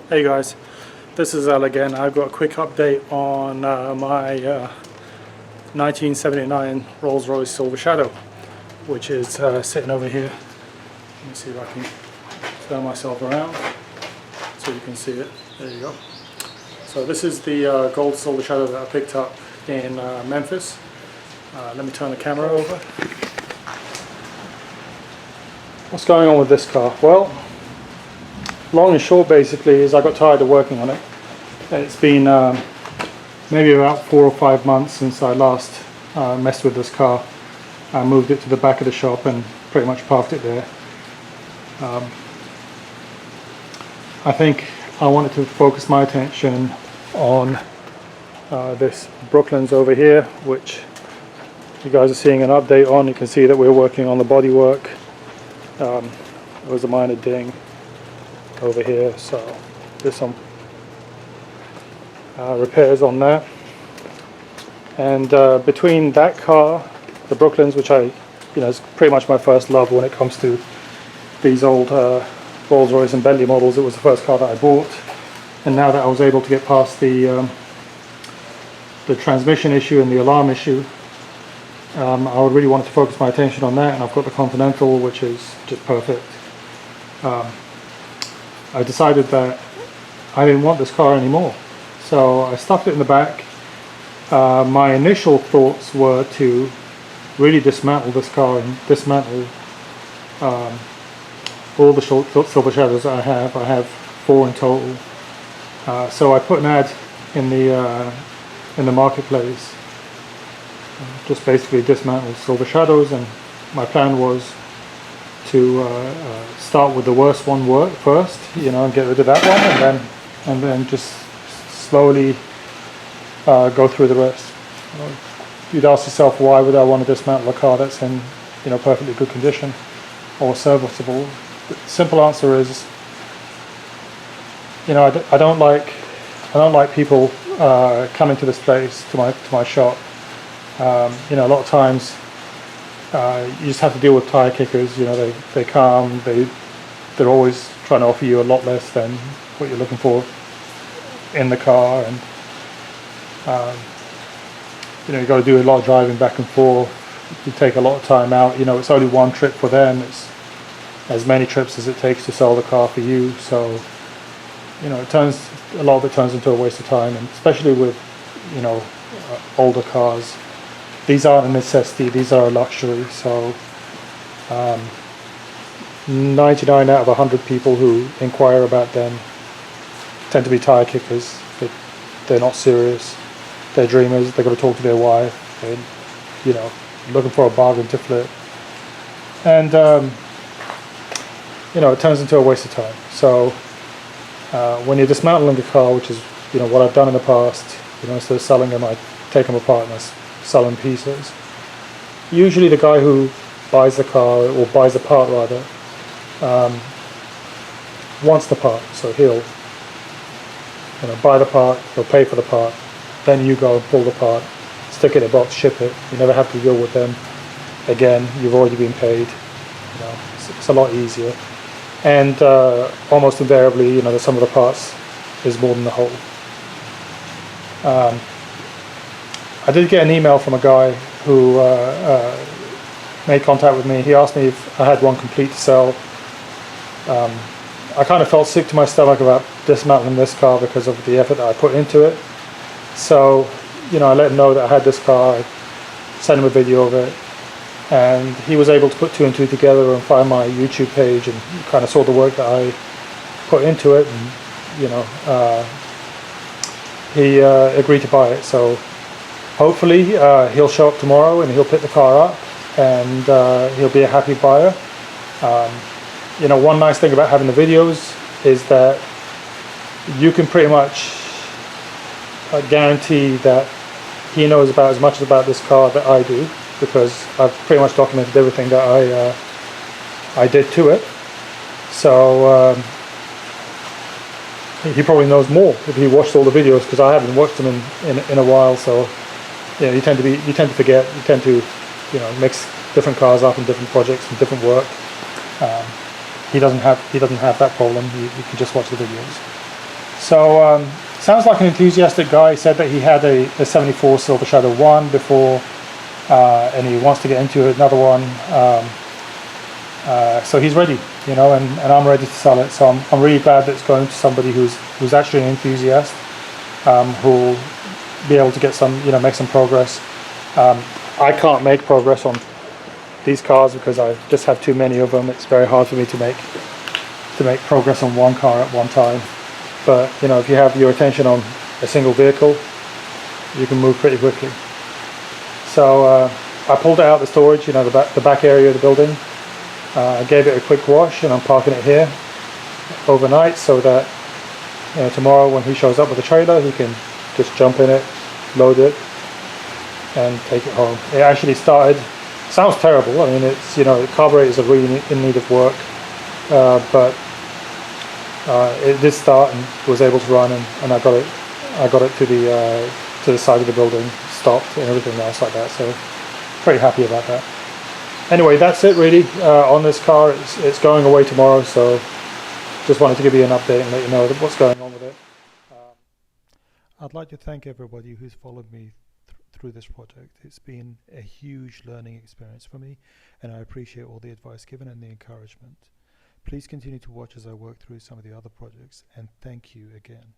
Hey guys, this is Al again. I've got a quick update on my 1979 Rolls Royce Silver Shadow, which is sitting over here. Let me see if I can turn myself around so you can see it. There you go. So this is the gold Silver Shadow that I picked up in Memphis. Let me turn the camera over. What's going on with this car? Well, long and short basically is I got tired of working on it. It's been maybe about 4 or 5 months since I last messed with this car. I moved it to the back of the shop and pretty much parked it there. I think I wanted to focus my attention on this Brooklands over here, which you guys are seeing an update on. You can see that we're working on the bodywork. There was a minor ding over here, so there's some repairs on that. And between that car, the Brooklands, which is pretty much my first love when it comes to these old Rolls Royce and Bentley models. It was the first car that I bought, and now that I was able to get past the transmission issue and the alarm issue, I would really want to focus my attention on that, and I've got the Continental, which is just perfect. I decided that I didn't want this car anymore, so I stuffed it in the back. My initial thoughts were to really dismantle this car and dismantle all the Silver Shadows that I have. I have 4 in total. So I put an ad in the marketplace, just basically dismantle Silver Shadows, and my plan was to start with the worst one first, and get rid of that one, and then just slowly go through the rest. You'd ask yourself, why would I want to dismantle a car that's in perfectly good condition or serviceable? The simple answer is, I don't like people coming to this place, to my shop. A lot of times you just have to deal with tire kickers. They come, they're always trying to offer you a lot less than what you're looking for in the car, and you got to do a lot of driving back and forth. You take a lot of time out. It's only one trip for them. It's as many trips as it takes to sell the car for you. So a lot of it turns into a waste of time, and especially with older cars. These aren't a necessity, these are a luxury. So 99 out of 100 people who inquire about them tend to be tire kickers. They're not serious, they're dreamers. They've got to talk to their wife, they're looking for a bargain to flip, and it turns into a waste of time. So when you're dismantling a car, which is what I've done in the past, instead of selling them, I take them apart and I sell in pieces. Usually the guy who buys the car, or buys the part rather, wants the part, so he'll buy the part, he'll pay for the part, then you go and pull the part, stick it in a box, ship it. You never have to deal with them again. You've already been paid. It's a lot easier, and almost invariably the sum of the parts is more than the whole. I did get an email from a guy who made contact with me. He asked me if I had one complete to sell. I kind of felt sick to my stomach about dismantling this car because of the effort that I put into it. So, I let him know that I had this car. I sent him a video of it, and he was able to put 2 and 2 together and find my YouTube page, and kind of saw the work that I put into it, and he agreed to buy it. So hopefully he'll show up tomorrow and he'll pick the car up, and he'll be a happy buyer. One nice thing about having the videos is that you can pretty much guarantee that he knows about as much about this car that I do, because I've pretty much documented everything that I did to it. So he probably knows more if he watched all the videos, because I haven't watched them in a while. So you tend to forget. You tend to mix different cars up in different projects and different work. he doesn't have that problem. You can just watch the videos. So sounds like an enthusiastic guy. He said that he had a 74 Silver Shadow 1 before, and he wants to get into another one. So he's ready, you know, and I'm ready to sell it. So I'm really glad that it's going to somebody who's actually an enthusiast, who'll be able to get some, you know, make some progress. I can't make progress on these cars because I just have too many of them. It's very hard for me to make progress on one car at one time. But you know, if you have your attention on a single vehicle, you can move pretty quickly. So I pulled it out of the storage, you know, the back area of the building. I gave it a quick wash, and I'm parking it here overnight so that, you know, tomorrow when he shows up with the trailer, he can just jump in it, load it, and take it home. It actually started. Sounds terrible. I mean, it's, you know, the carburetors are really in need of work, but it did start and was able to run, and I got it to the side of the building, stopped, and everything else like that. So pretty happy about that. Anyway, that's it really on this car. It's going away tomorrow, so just wanted to give you an update and let you know what's going on with it. I'd like to thank everybody who's followed me through this project. It's been a huge learning experience for me, and I appreciate all the advice given and the encouragement. Please continue to watch as I work through some of the other projects, and thank you again.